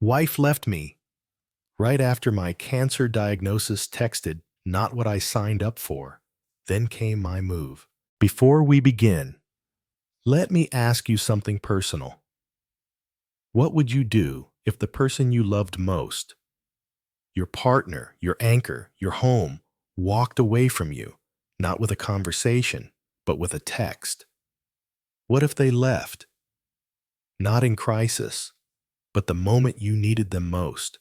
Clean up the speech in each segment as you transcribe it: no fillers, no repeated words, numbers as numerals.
Wife left me right after my cancer diagnosis texted, not what I signed up for. Then came my move. Before we begin, let me ask you something personal. What would you do if the person you loved most, your partner, your anchor, your home, walked away from you, not with a conversation, but with a text? What if they left, not in crisis, but the moment you needed them most?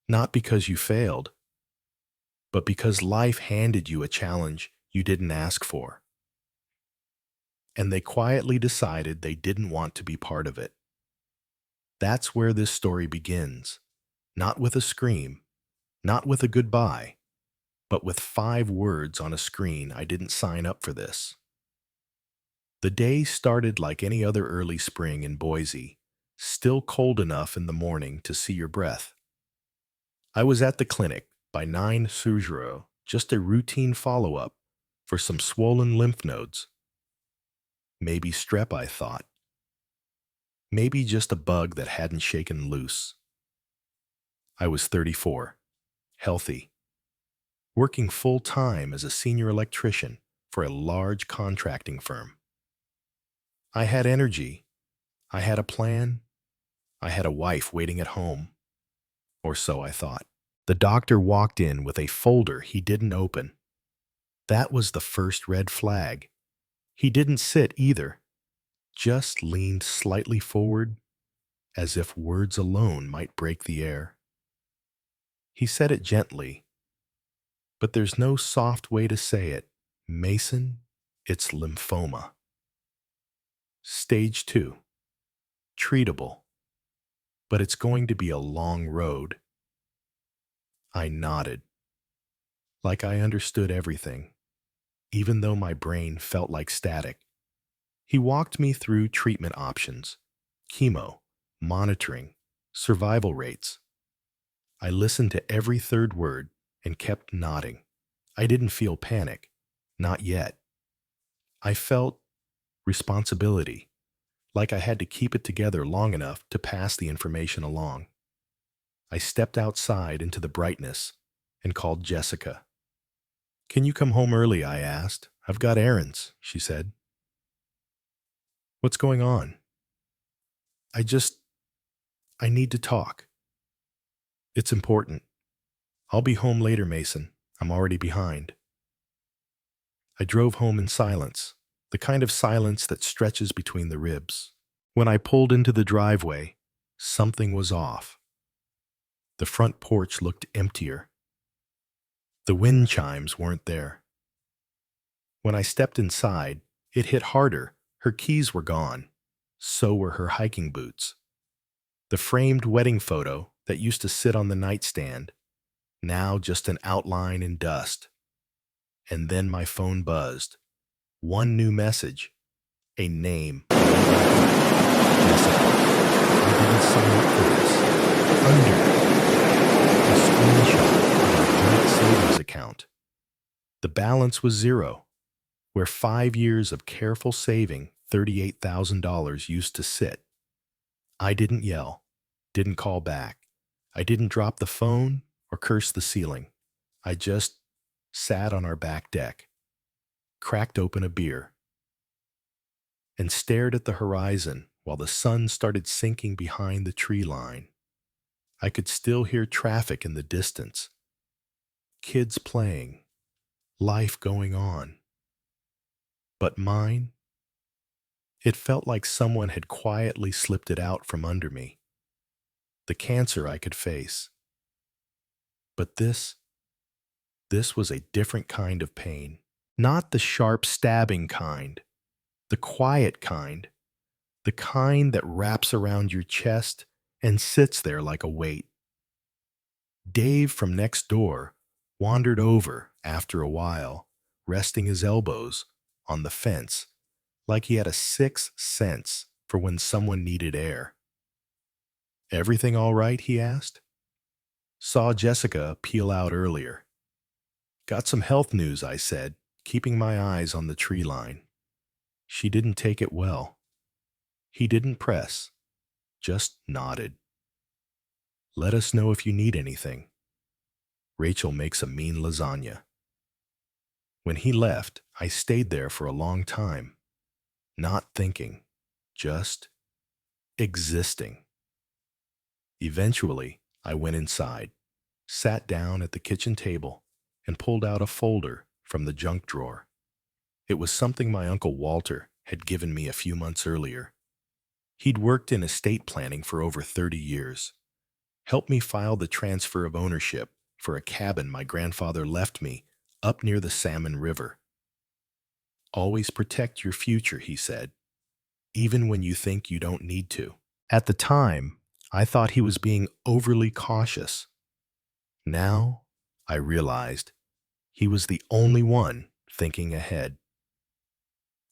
Not because you failed, but because life handed you a challenge you didn't ask for. And they quietly decided they didn't want to be part of it. That's where this story begins. Not with a scream, not with a goodbye, but with 5 words on a screen. I didn't sign up for this. The day started like any other early spring in Boise, still cold enough in the morning to see your breath. I was at the clinic by 9:00, just a routine follow-up for some swollen lymph nodes. Maybe strep, I thought. Maybe just a bug that hadn't shaken loose. I was 34, healthy, working full-time as a senior electrician for a large contracting firm. I had energy. I had a plan. I had a wife waiting at home. Or so I thought. The doctor walked in with a folder he didn't open. That was the first red flag. He didn't sit either, just leaned slightly forward, as if words alone might break the air. He said it gently, but there's no soft way to say it. Mason, it's lymphoma. Stage 2. Treatable. But it's going to be a long road. I nodded, like I understood everything, even though my brain felt like static. He walked me through treatment options, chemo, monitoring, survival rates. I listened to every third word and kept nodding. I didn't feel panic. Not yet. I felt responsibility, like I had to keep it together long enough to pass the information along. I stepped outside into the brightness and called Jessica. "Can you come home early?" I asked. "I've got errands," she said. "What's going on?" I just, I need to talk. It's important. I'll be home later, Mason. I'm already behind. I drove home in silence, the kind of silence that stretches between the ribs. When I pulled into the driveway, something was off. The front porch looked emptier. The wind chimes weren't there. When I stepped inside, it hit harder. Her keys were gone. So were her hiking boots. The framed wedding photo that used to sit on the nightstand, now just an outline in dust. And then my phone buzzed. One new message. A name. Jessica. I didn't sign up for this. Under. A screenshot of our joint savings account. The balance was zero, where 5 years of careful saving $38,000 used to sit. I didn't yell, didn't call back. I didn't drop the phone or curse the ceiling. I just sat on our back deck, cracked open a beer, and stared at the horizon while the sun started sinking behind the tree line. I could still hear traffic in the distance, kids playing, life going on. But mine, it felt like someone had quietly slipped it out from under me. The cancer I could face. But this was a different kind of pain. Not the sharp stabbing kind, the quiet kind, the kind that wraps around your chest and sits there like a weight. Dave from next door wandered over after a while, resting his elbows on the fence, like he had a sixth sense for when someone needed air. "Everything all right?" he asked. "Saw Jessica peel out earlier." "Got some health news," I said, keeping my eyes on the tree line. She didn't take it well. He didn't press, just nodded. Let us know if you need anything. Rachel makes a mean lasagna. When he left, I stayed there for a long time, not thinking, just existing. Eventually, I went inside, sat down at the kitchen table, and pulled out a folder from the junk drawer. It was something my Uncle Walter had given me a few months earlier. He'd worked in estate planning for over 30 years, helped me file the transfer of ownership for a cabin my grandfather left me up near the Salmon River. Always protect your future, he said, even when you think you don't need to. At the time, I thought he was being overly cautious. Now, I realized he was the only one thinking ahead.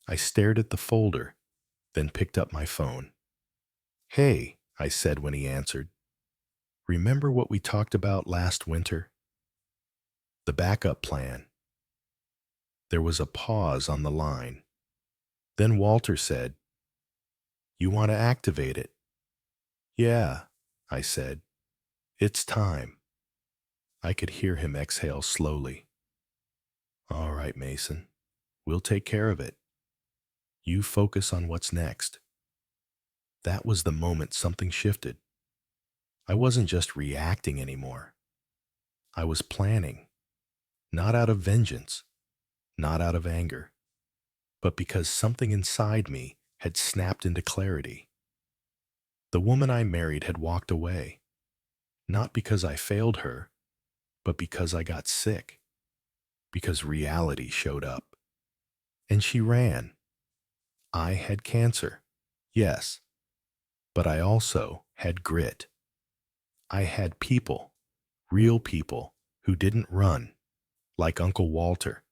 I stared at the folder, then picked up my phone. "Hey," I said when he answered. "Remember what we talked about last winter? The backup plan." There was a pause on the line. Then Walter said, "You want to activate it?" "Yeah," I said. "It's time." I could hear him exhale slowly. "All right, Mason. We'll take care of it. You focus on what's next." That was the moment something shifted. I wasn't just reacting anymore. I was planning, not out of vengeance, not out of anger, but because something inside me had snapped into clarity. The woman I married had walked away, not because I failed her, but because I got sick, because reality showed up. And she ran. I had cancer, yes, but I also had grit. I had people, real people, who didn't run, like Uncle Walter,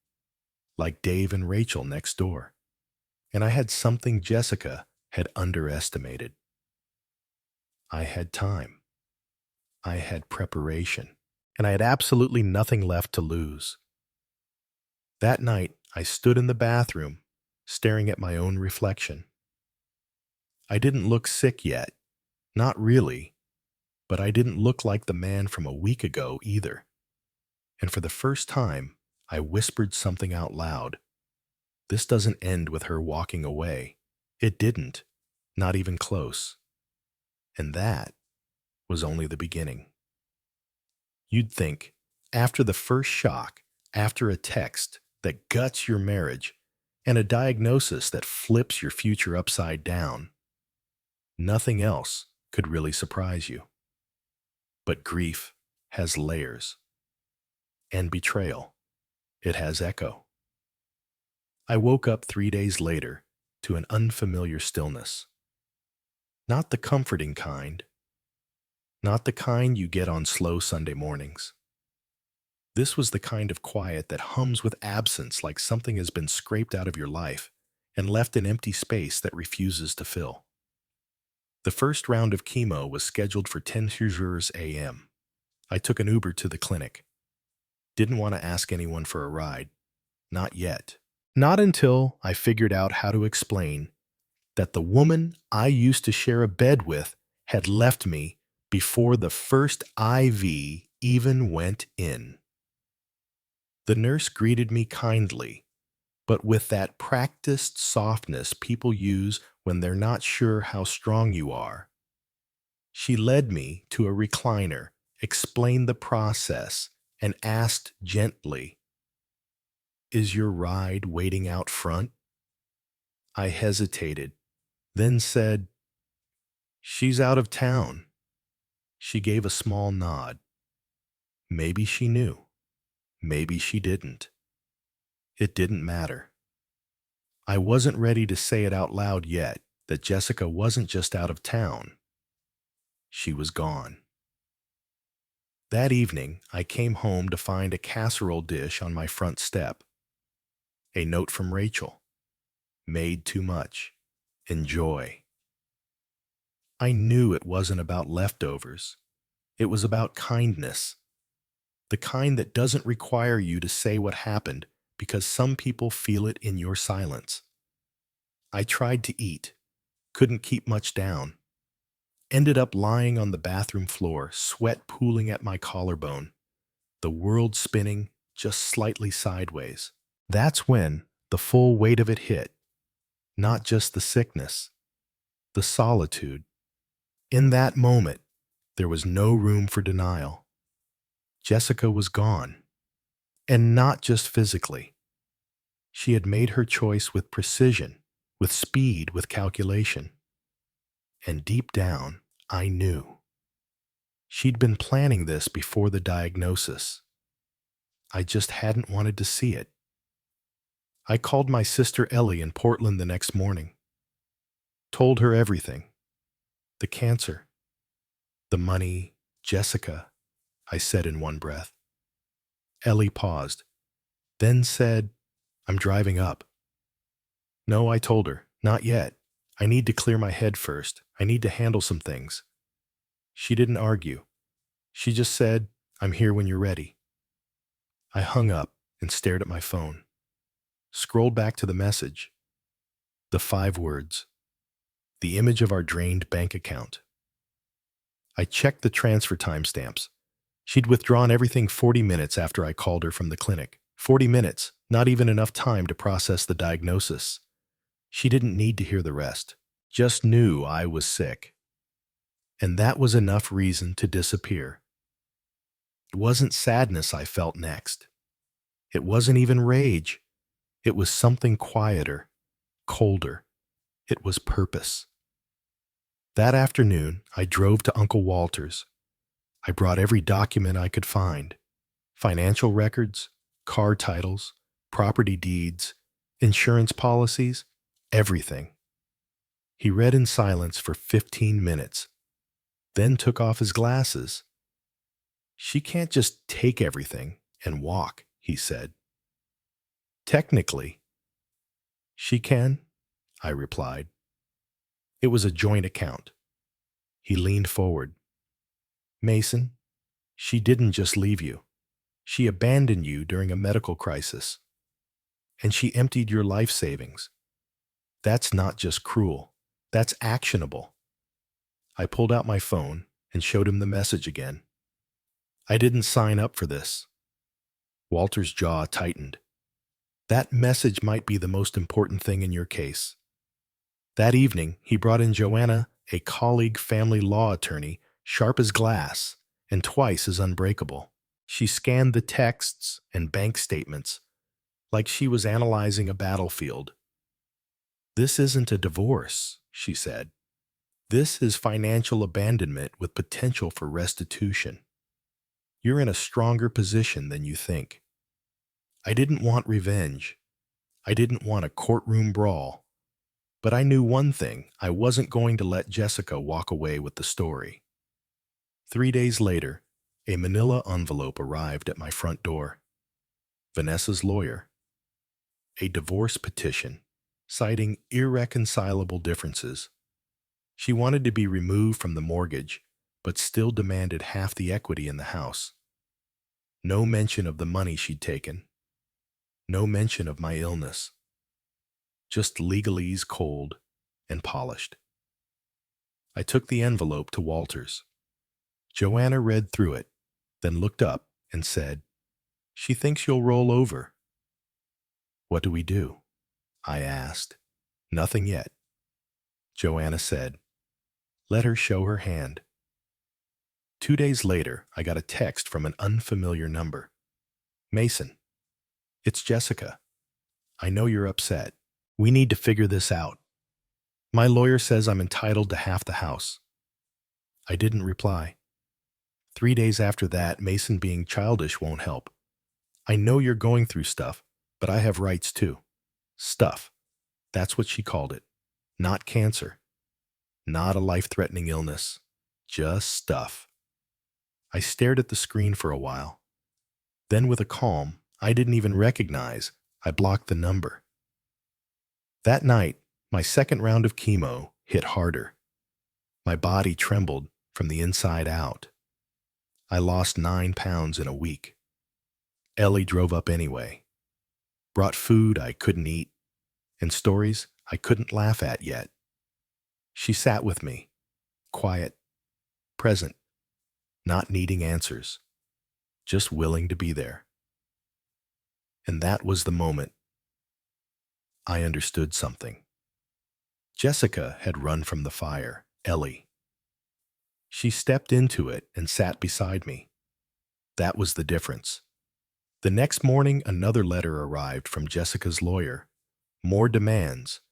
like Dave and Rachel next door. And I had something Jessica had underestimated. I had time. I had preparation. And I had absolutely nothing left to lose. That night, I stood in the bathroom, staring at my own reflection. I didn't look sick yet. Not really. But I didn't look like the man from a week ago either. And for the first time, I whispered something out loud. This doesn't end with her walking away. It didn't. Not even close. And that was only the beginning. You'd think, after the first shock, after a text that guts your marriage, and a diagnosis that flips your future upside down, nothing else could really surprise you. But grief has layers. And betrayal, it has echo. I woke up 3 days later to an unfamiliar stillness. Not the comforting kind. Not the kind you get on slow Sunday mornings. This was the kind of quiet that hums with absence, like something has been scraped out of your life and left an empty space that refuses to fill. The first round of chemo was scheduled for 10:00 a.m. I took an Uber to the clinic. Didn't want to ask anyone for a ride. Not yet. Not until I figured out how to explain that the woman I used to share a bed with had left me before the first IV even went in. The nurse greeted me kindly, but with that practiced softness people use when they're not sure how strong you are. She led me to a recliner, explained the process, and asked gently, "Is your ride waiting out front?" I hesitated, then said, "She's out of town." She gave a small nod. Maybe she knew. Maybe she didn't. It didn't matter. I wasn't ready to say it out loud yet, that Jessica wasn't just out of town. She was gone. That evening, I came home to find a casserole dish on my front step. A note from Rachel. Made too much. Enjoy. I knew it wasn't about leftovers. It was about kindness. The kind that doesn't require you to say what happened because some people feel it in your silence. I tried to eat, couldn't keep much down. Ended up lying on the bathroom floor, sweat pooling at my collarbone, the world spinning just slightly sideways. That's when the full weight of it hit, not just the sickness, the solitude. In that moment, there was no room for denial. Jessica was gone, and not just physically. She had made her choice with precision, with speed, with calculation. And deep down, I knew. She'd been planning this before the diagnosis. I just hadn't wanted to see it. I called my sister Ellie in Portland the next morning, told her everything. The cancer, the money, Jessica, I said in one breath. Ellie paused, then said, "I'm driving up." "No," I told her, "not yet. I need to clear my head first. I need to handle some things." She didn't argue. She just said, "I'm here when you're ready." I hung up and stared at my phone, scrolled back to the message. The 5 words, the image of our drained bank account. I checked the transfer timestamps. She'd withdrawn everything 40 minutes after I called her from the clinic. 40 minutes, not even enough time to process the diagnosis. She didn't need to hear the rest, just knew I was sick. And that was enough reason to disappear. It wasn't sadness I felt next. It wasn't even rage. It was something quieter, colder. It was purpose. That afternoon, I drove to Uncle Walter's. I brought every document I could find: financial records, car titles, property deeds, insurance policies, everything. He read in silence for 15 minutes, then took off his glasses. "She can't just take everything and walk," he said. "Technically, she can," I replied. "It was a joint account." He leaned forward. "Mason, she didn't just leave you. She abandoned you during a medical crisis. And she emptied your life savings. That's not just cruel. That's actionable." I pulled out my phone and showed him the message again. "I didn't sign up for this." Walter's jaw tightened. "That message might be the most important thing in your case." That evening, he brought in Joanna, a colleague family law attorney, sharp as glass and twice as unbreakable. She scanned the texts and bank statements like she was analyzing a battlefield. "This isn't a divorce," she said. "This is financial abandonment with potential for restitution. You're in a stronger position than you think." I didn't want revenge. I didn't want a courtroom brawl. But I knew one thing: I wasn't going to let Jessica walk away with the story. 3 days later, a manila envelope arrived at my front door. Vanessa's lawyer. A divorce petition, citing irreconcilable differences. She wanted to be removed from the mortgage, but still demanded half the equity in the house. No mention of the money she'd taken. No mention of my illness. Just legalese cold and polished. I took the envelope to Walter's. Joanna read through it, then looked up and said, "She thinks you'll roll over." "What do we do?" I asked. "Nothing yet." Joanna said, "Let her show her hand." 2 days later, I got a text from an unfamiliar number. "Mason, it's Jessica. I know you're upset. We need to figure this out. My lawyer says I'm entitled to half the house." I didn't reply. 3 days after that, Mason being childish won't help. "I know you're going through stuff, but I have rights too." Stuff. That's what she called it. Not cancer. Not a life-threatening illness. Just stuff. I stared at the screen for a while. Then with a calm I didn't even recognize, I blocked the number. That night, my second round of chemo hit harder. My body trembled from the inside out. I lost 9 pounds in a week. Ellie drove up anyway. Brought food I couldn't eat, and stories I couldn't laugh at yet. She sat with me, quiet, present, not needing answers, just willing to be there. And that was the moment I understood something. Jessica had run from the fire, Ellie. She stepped into it and sat beside me. That was the difference. The next morning, another letter arrived from Jessica's lawyer. More demands,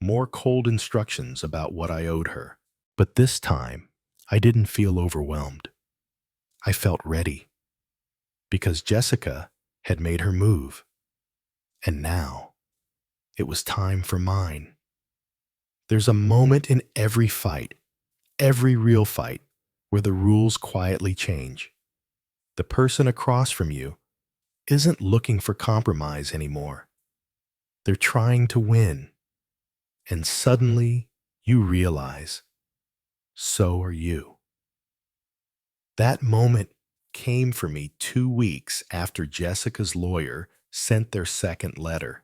more cold instructions about what I owed her. But this time, I didn't feel overwhelmed. I felt ready because Jessica had made her move. And now, it was time for mine. There's a moment in every fight, every real fight, where the rules quietly change. The person across from you isn't looking for compromise anymore. They're trying to win. And suddenly, you realize, so are you. That moment came for me 2 weeks after Jessica's lawyer sent their second letter.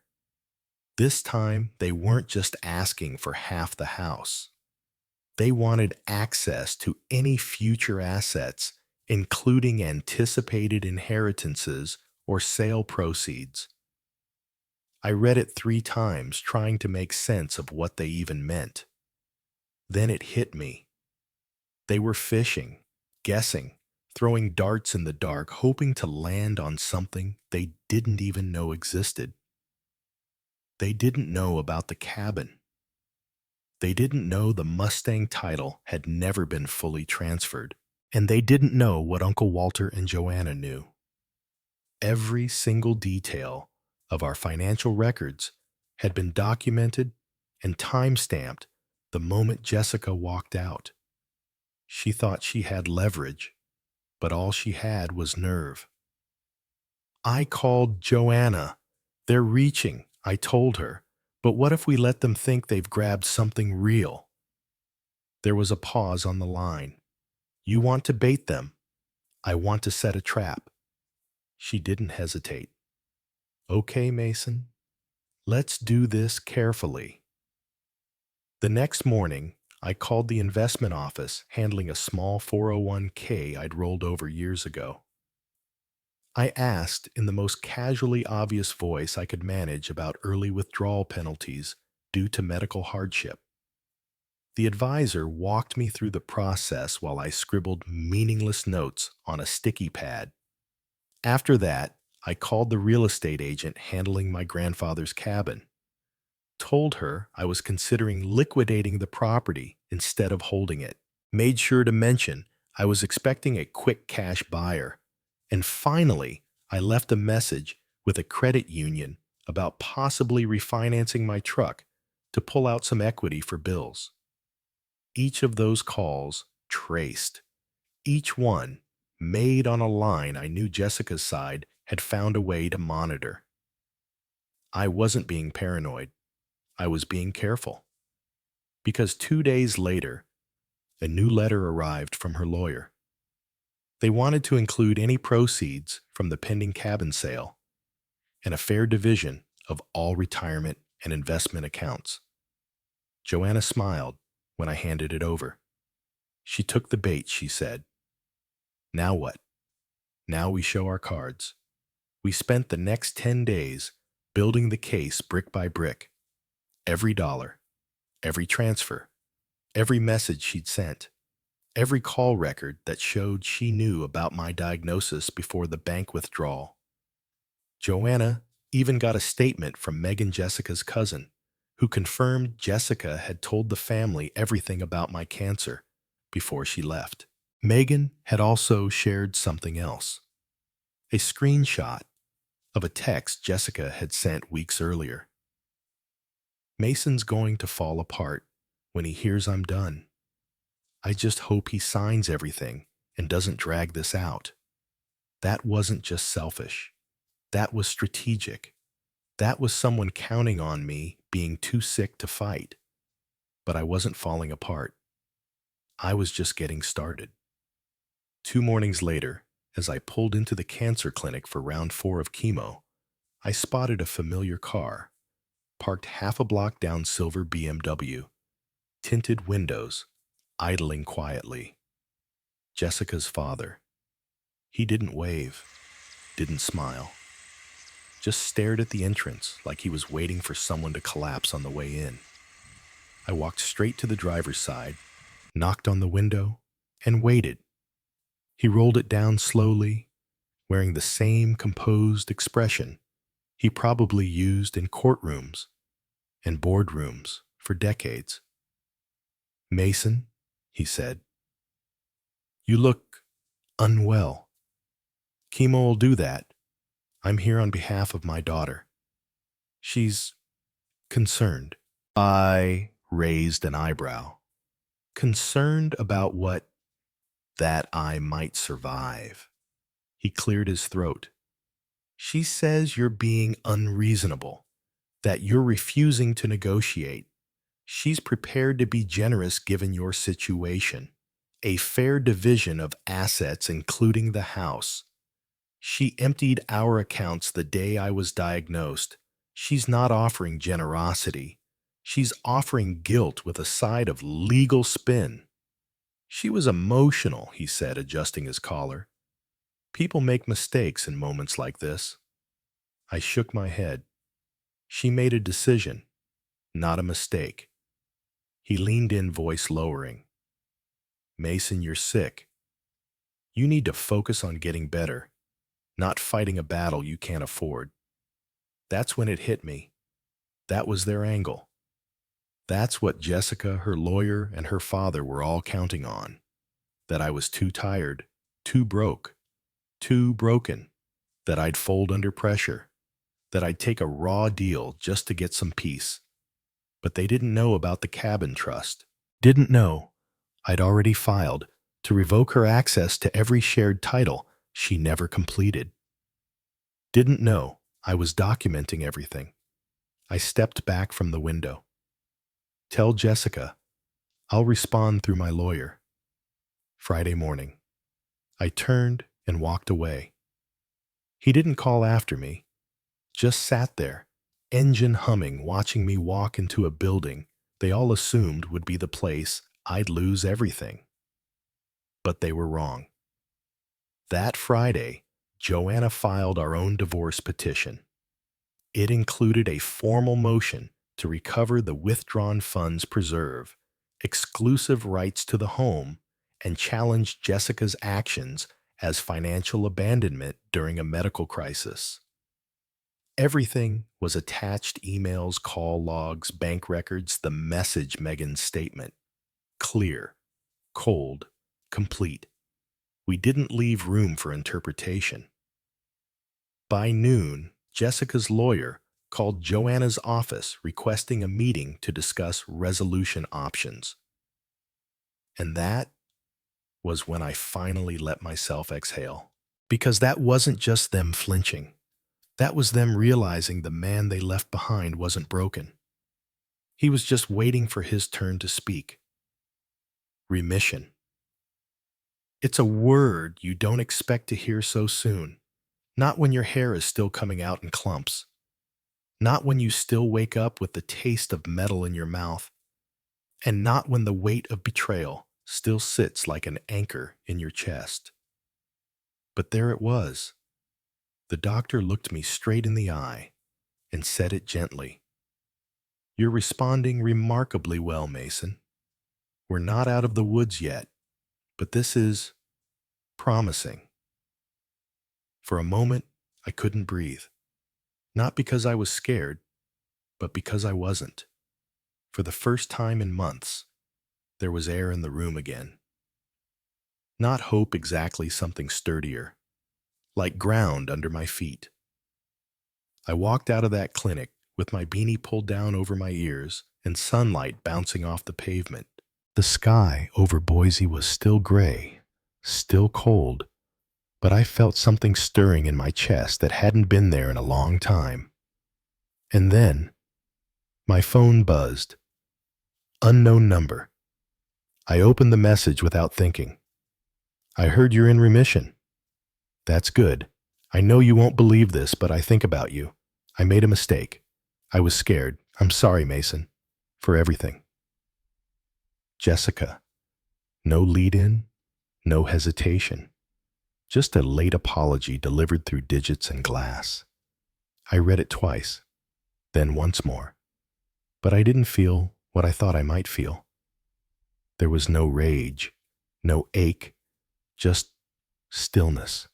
This time, they weren't just asking for half the house. They wanted access to any future assets, including anticipated inheritances or sale proceeds. I read it 3 times, trying to make sense of what they even meant. Then it hit me. They were fishing, guessing, throwing darts in the dark, hoping to land on something they didn't even know existed. They didn't know about the cabin. They didn't know the Mustang title had never been fully transferred. And they didn't know what Uncle Walter and Joanna knew. Every single detail of our financial records had been documented and time-stamped the moment Jessica walked out. She thought she had leverage, but all she had was nerve. I called Joanna. They're reaching, I told her. But what if we let them think they've grabbed something real? There was a pause on the line. You want to bait them. I want to set a trap. She didn't hesitate. Okay, Mason, let's do this carefully. The next morning, I called the investment office handling a small 401k I'd rolled over years ago. I asked in the most casually obvious voice I could manage about early withdrawal penalties due to medical hardship. The advisor walked me through the process while I scribbled meaningless notes on a sticky pad. After that, I called the real estate agent handling my grandfather's cabin, told her I was considering liquidating the property instead of holding it, made sure to mention I was expecting a quick cash buyer, and finally, I left a message with a credit union about possibly refinancing my truck to pull out some equity for bills. Each of those calls traced, each one made on a line I knew Jessica's side had found a way to monitor. I wasn't being paranoid. I was being careful. Because 2 days later, a new letter arrived from her lawyer. They wanted to include any proceeds from the pending cabin sale and a fair division of all retirement and investment accounts. Joanna smiled when I handed it over. She took the bait, she said. Now what? Now we show our cards. We spent the next 10 days building the case brick by brick. Every dollar, every transfer, every message she'd sent, every call record that showed she knew about my diagnosis before the bank withdrawal. Joanna even got a statement from Megan, Jessica's cousin, who confirmed Jessica had told the family everything about my cancer before she left. Megan had also shared something else, a screenshot of a text Jessica had sent weeks earlier. Mason's going to fall apart when he hears I'm done. I just hope he signs everything and doesn't drag this out. That wasn't just selfish. That was strategic. That was someone counting on me being too sick to fight. But I wasn't falling apart. I was just getting started. 2 mornings later, as I pulled into the cancer clinic for round 4 of chemo, I spotted a familiar car, parked half a block down silver BMW, tinted windows, idling quietly. Jessica's father. He didn't wave, didn't smile, just stared at the entrance like he was waiting for someone to collapse on the way in. I walked straight to the driver's side, knocked on the window, and waited. He rolled it down slowly, wearing the same composed expression he probably used in courtrooms and boardrooms for decades. "Mason," he said, "you look unwell. Chemo will do that. I'm here on behalf of my daughter. She's concerned." I raised an eyebrow. Concerned about what? That I might survive. He cleared his throat. "She says you're being unreasonable, that you're refusing to negotiate. She's prepared to be generous given your situation. A fair division of assets, including the house. She emptied our accounts the day I was diagnosed. She's not offering generosity. She's offering guilt with a side of legal spin." "She was emotional," he said, adjusting his collar. "People make mistakes in moments like this." I shook my head. "She made a decision, not a mistake." He leaned in, voice lowering. "Mason, you're sick. You need to focus on getting better, not fighting a battle you can't afford." That's when it hit me. That was their angle. That's what Jessica, her lawyer, and her father were all counting on. That I was too tired, too broke, too broken, that I'd fold under pressure, that I'd take a raw deal just to get some peace. But they didn't know about the cabin trust. Didn't know I'd already filed to revoke her access to every shared title she never completed. Didn't know I was documenting everything. I stepped back from the window. "Tell Jessica I'll respond through my lawyer." Friday morning. I turned and walked away. He didn't call after me, just sat there, engine humming, watching me walk into a building they all assumed would be the place I'd lose everything. But they were wrong. That Friday, Joanna filed our own divorce petition. It included a formal motion to recover the withdrawn funds, preserve exclusive rights to the home, and challenge Jessica's actions as financial abandonment during a medical crisis. Everything was attached: emails, call logs, bank records, the message Megan's statement. Clear, cold, complete. We didn't leave room for interpretation. By noon, Jessica's lawyer called Joanna's office requesting a meeting to discuss resolution options. And that was when I finally let myself exhale. Because that wasn't just them flinching. That was them realizing the man they left behind wasn't broken. He was just waiting for his turn to speak. Remission. It's a word you don't expect to hear so soon. Not when your hair is still coming out in clumps. Not when you still wake up with the taste of metal in your mouth. And not when the weight of betrayal still sits like an anchor in your chest. But there it was. The doctor looked me straight in the eye and said it gently. "You're responding remarkably well, Mason. We're not out of the woods yet, but this is promising." For a moment, I couldn't breathe. Not because I was scared, but because I wasn't. For the first time in months, there was air in the room again. Not hope exactly, something sturdier, like ground under my feet. I walked out of that clinic with my beanie pulled down over my ears and sunlight bouncing off the pavement. The sky over Boise was still gray, still cold, but I felt something stirring in my chest that hadn't been there in a long time. And then, my phone buzzed. Unknown number. I opened the message without thinking. "I heard you're in remission." "That's good. I know you won't believe this, but I think about you. I made a mistake. I was scared. I'm sorry, Mason, for everything." Jessica. No lead-in, No hesitation. Just a late apology delivered through digits and glass. I read it twice, then once more. But I didn't feel what I thought I might feel. There was no rage, no ache, just stillness.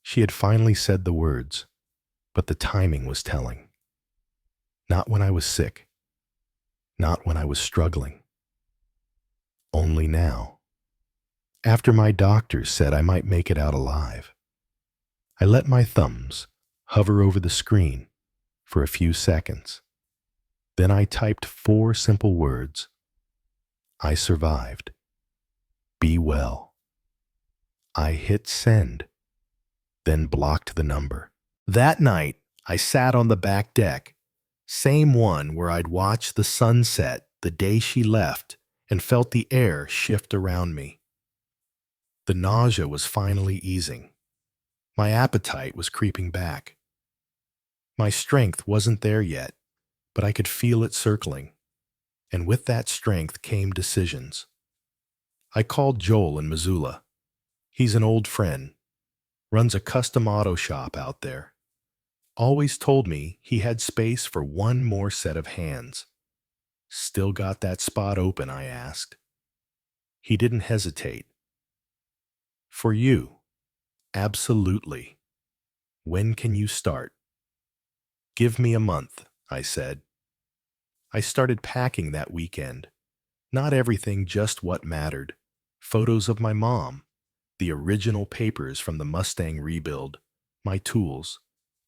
She had finally said the words, but the timing was telling. Not when I was sick, not when I was struggling. Only now. After my doctors said I might make it out alive. I let my thumbs hover over the screen for a few seconds. Then I typed 4 simple words. I survived. Be well. I hit send, then blocked the number. That night, I sat on the back deck, same one where I'd watched the sunset the day she left and felt the air shift around me. The nausea was finally easing. My appetite was creeping back. My strength wasn't there yet, but I could feel it circling. And with that strength came decisions. I called Joel in Missoula. He's an old friend, runs a custom auto shop out there. Always told me he had space for one more set of hands. Still got that spot open, I asked. He didn't hesitate. For you, absolutely. When can you start? Give me a month, I said. I started packing that weekend. Not everything, just what mattered. Photos of my mom, the original papers from the Mustang rebuild, my tools,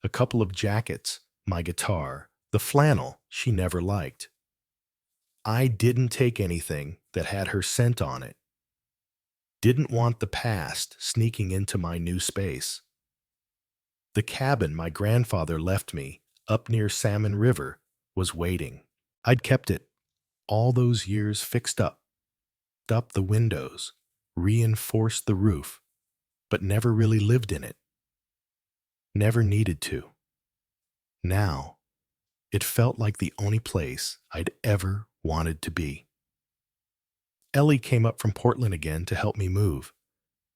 a couple of jackets, my guitar, the flannel she never liked. I didn't take anything that had her scent on it. Didn't want the past sneaking into my new space. The cabin my grandfather left me up near Salmon River was waiting. I'd kept it all those years fixed up the windows, reinforced the roof, but never really lived in it. Never needed to. Now, it felt like the only place I'd ever wanted to be. Ellie came up from Portland again to help me move.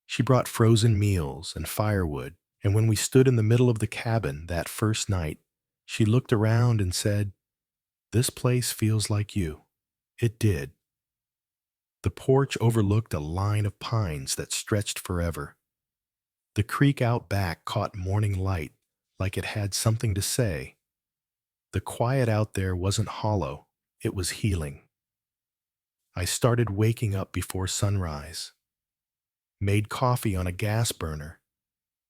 She brought frozen meals and firewood, and when we stood in the middle of the cabin that first night, she looked around and said, "This place feels like you." It did. The porch overlooked a line of pines that stretched forever. The creek out back caught morning light like it had something to say. The quiet out there wasn't hollow, it was healing. I started waking up before sunrise, made coffee on a gas burner,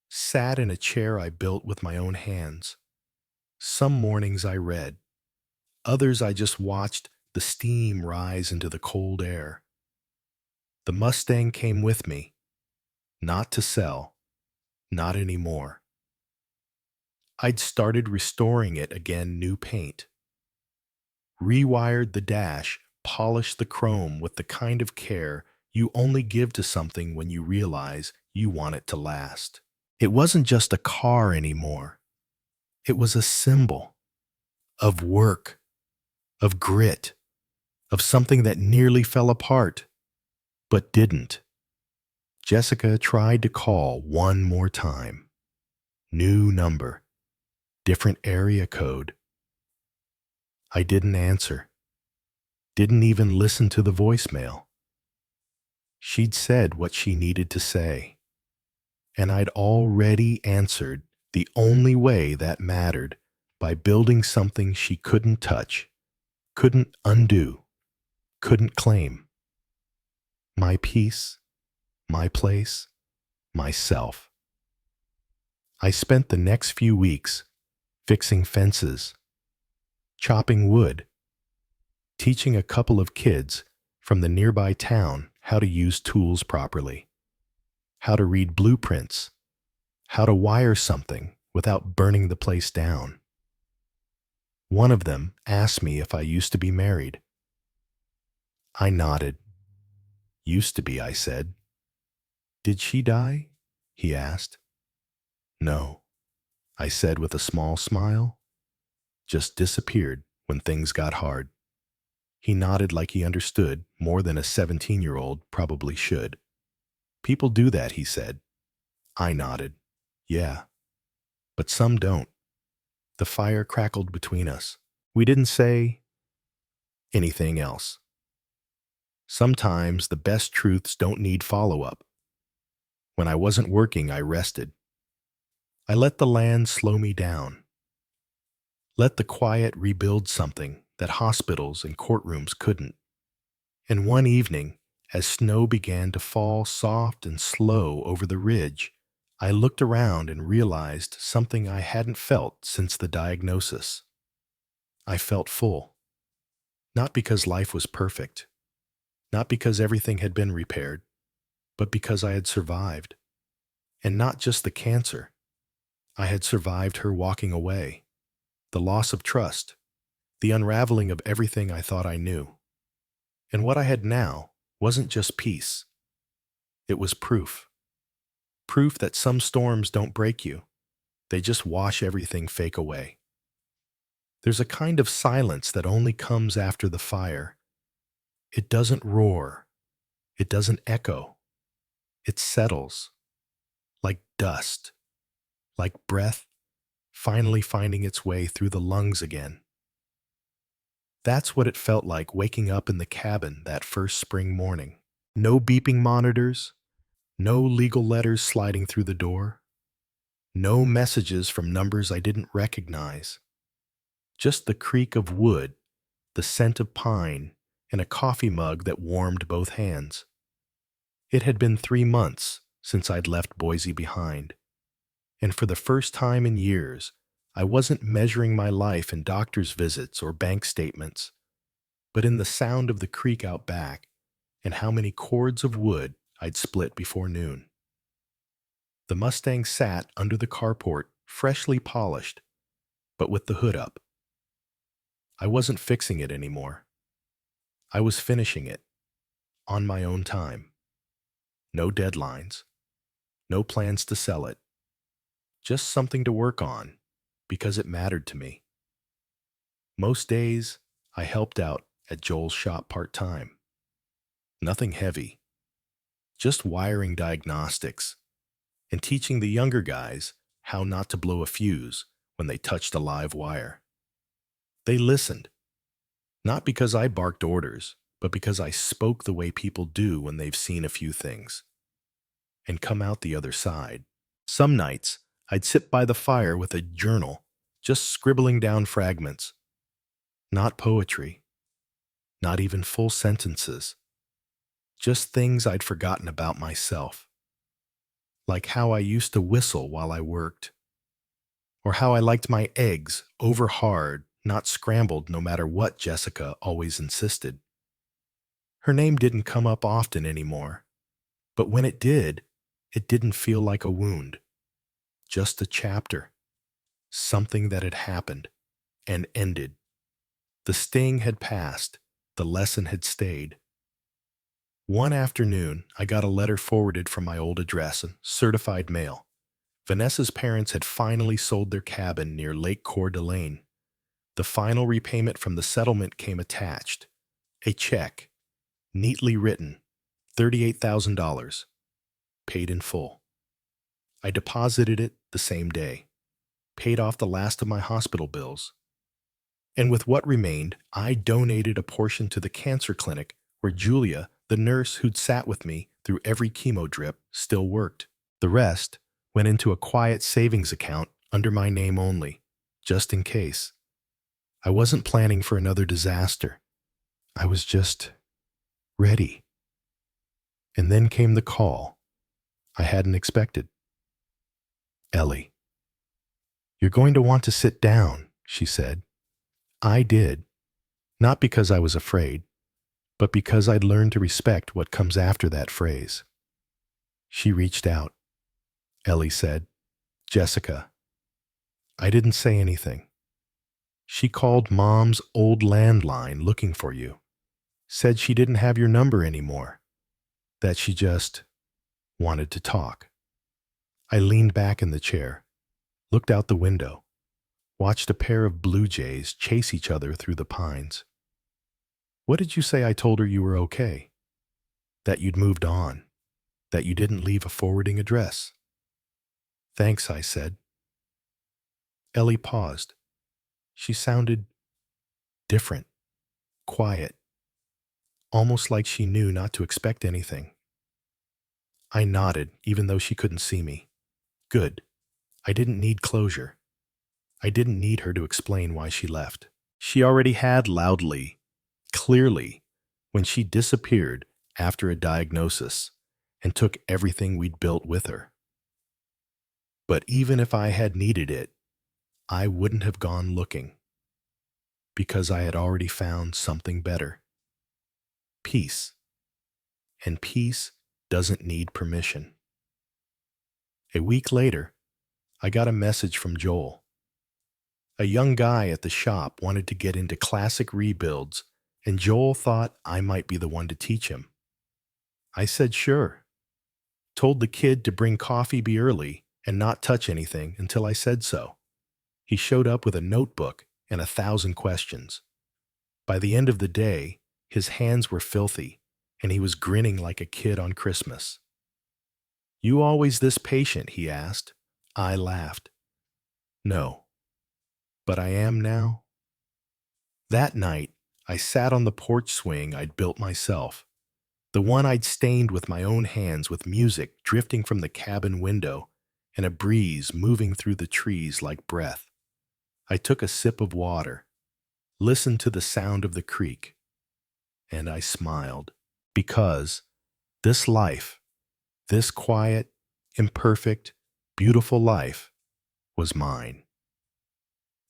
sat in a chair I built with my own hands. Some mornings I read, others I just watched the steam rise into the cold air. The Mustang came with me, not to sell, not anymore. I'd started restoring it again, new paint. Rewired the dash, polished the chrome with the kind of care you only give to something when you realize you want it to last. It wasn't just a car anymore. It was a symbol of work, of grit, of something that nearly fell apart, but didn't. Jessica tried to call one more time. New number, different area code. I didn't answer. Didn't even listen to the voicemail. She'd said what she needed to say, and I'd already answered the only way that mattered, by building something she couldn't touch, couldn't undo, couldn't claim. My peace, my place, myself. I spent the next few weeks fixing fences, chopping wood, teaching a couple of kids from the nearby town how to use tools properly, how to read blueprints, how to wire something without burning the place down. One of them asked me if I used to be married. I nodded. Used to be, I said. Did she die? He asked. No, I said with a small smile. Just disappeared when things got hard. He nodded like he understood more than a 17-year-old probably should. People do that, he said. I nodded. Yeah, but some don't. The fire crackled between us. We didn't say anything else. Sometimes the best truths don't need follow-up. When I wasn't working, I rested. I let the land slow me down. Let the quiet rebuild something that hospitals and courtrooms couldn't. And one evening, as snow began to fall soft and slow over the ridge, I looked around and realized something I hadn't felt since the diagnosis. I felt full. Not because life was perfect, not because everything had been repaired, but because I had survived. And not just the cancer. I had survived her walking away, the loss of trust, the unraveling of everything I thought I knew. And what I had now wasn't just peace. It was proof. Proof that some storms don't break you. They just wash everything fake away. There's a kind of silence that only comes after the fire. It doesn't roar. It doesn't echo. It settles. Like dust. Like breath finally finding its way through the lungs again. That's what it felt like waking up in the cabin that first spring morning. No beeping monitors, no legal letters sliding through the door, no messages from numbers I didn't recognize. Just the creak of wood, the scent of pine, and a coffee mug that warmed both hands. It had been 3 months since I'd left Boise behind, and for the first time in years, I wasn't measuring my life in doctor's visits or bank statements, but in the sound of the creek out back and how many cords of wood I'd split before noon. The Mustang sat under the carport, freshly polished, but with the hood up. I wasn't fixing it anymore. I was finishing it, on my own time. No deadlines, no plans to sell it, just something to work on because it mattered to me. Most days, I helped out at Joel's shop part-time. Nothing heavy, just wiring diagnostics and teaching the younger guys how not to blow a fuse when they touched a live wire. They listened, not because I barked orders, but because I spoke the way people do when they've seen a few things and come out the other side. Some nights, I'd sit by the fire with a journal, just scribbling down fragments. Not poetry, not even full sentences, just things I'd forgotten about myself. Like how I used to whistle while I worked, or how I liked my eggs over hard, not scrambled no matter what Jessica always insisted. Her name didn't come up often anymore, but when it didn't feel like a wound, just a chapter, something that had happened and ended. The sting had passed, the lesson had stayed. One afternoon, I got a letter forwarded from my old address, certified mail. Vanessa's parents had finally sold their cabin near Lake Coeur d'Alene. The final repayment from the settlement came attached. A check, neatly written, $38,000, paid in full. I deposited it the same day, paid off the last of my hospital bills. And with what remained, I donated a portion to the cancer clinic where Julia, the nurse who'd sat with me through every chemo drip, still worked. The rest went into a quiet savings account under my name only, just in case. I wasn't planning for another disaster. I was just ready. And then came the call I hadn't expected. Ellie. You're going to want to sit down, she said. I did, not because I was afraid, but because I'd learned to respect what comes after that phrase. She reached out. Ellie said, Jessica. I didn't say anything. She called Mom's old landline looking for you. Said she didn't have your number anymore. That she just wanted to talk. I leaned back in the chair, looked out the window, watched a pair of blue jays chase each other through the pines. What did you say I told her you were okay? That you'd moved on. that you didn't leave a forwarding address. Thanks, I said. Ellie paused. She sounded different, quiet, almost like she knew not to expect anything. I nodded, even though she couldn't see me. Good. I didn't need closure. I didn't need her to explain why she left. She already had loudly, clearly, when she disappeared after a diagnosis and took everything we'd built with her. But even if I had needed it, I wouldn't have gone looking, because I had already found something better. Peace. And peace doesn't need permission. A week later, I got a message from Joel. A young guy at the shop wanted to get into classic rebuilds, and Joel thought I might be the one to teach him. I said sure. Told the kid to bring coffee be early and not touch anything until I said so. He showed up with a notebook and 1,000 questions. By the end of the day, his hands were filthy, and he was grinning like a kid on Christmas. "You always this patient?" he asked. I laughed. "No. But I am now." That night, I sat on the porch swing I'd built myself, the one I'd stained with my own hands, with music drifting from the cabin window and a breeze moving through the trees like breath. I took a sip of water, listened to the sound of the creek, and I smiled, because this life, this quiet, imperfect, beautiful life, was mine.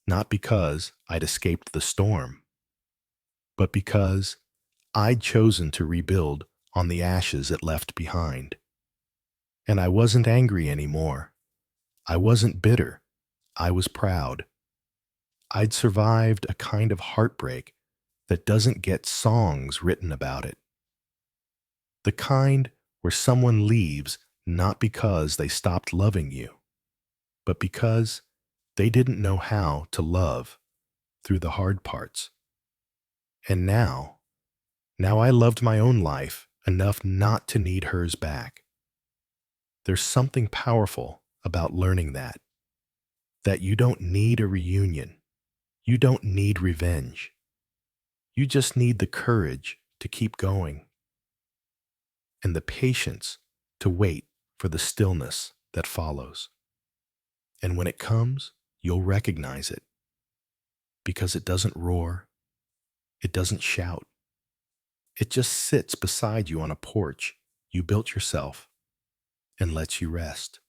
Not because I'd escaped the storm, but because I'd chosen to rebuild on the ashes it left behind. And I wasn't angry anymore. I wasn't bitter. I was proud. I'd survived a kind of heartbreak that doesn't get songs written about it. The kind where someone leaves not because they stopped loving you, but because they didn't know how to love through the hard parts. And now I loved my own life enough not to need hers back. There's something powerful about learning that you don't need a reunion. You don't need revenge. You just need the courage to keep going and the patience to wait for the stillness that follows. And when it comes, you'll recognize it, because it doesn't roar, it doesn't shout. It just sits beside you on a porch you built yourself and lets you rest.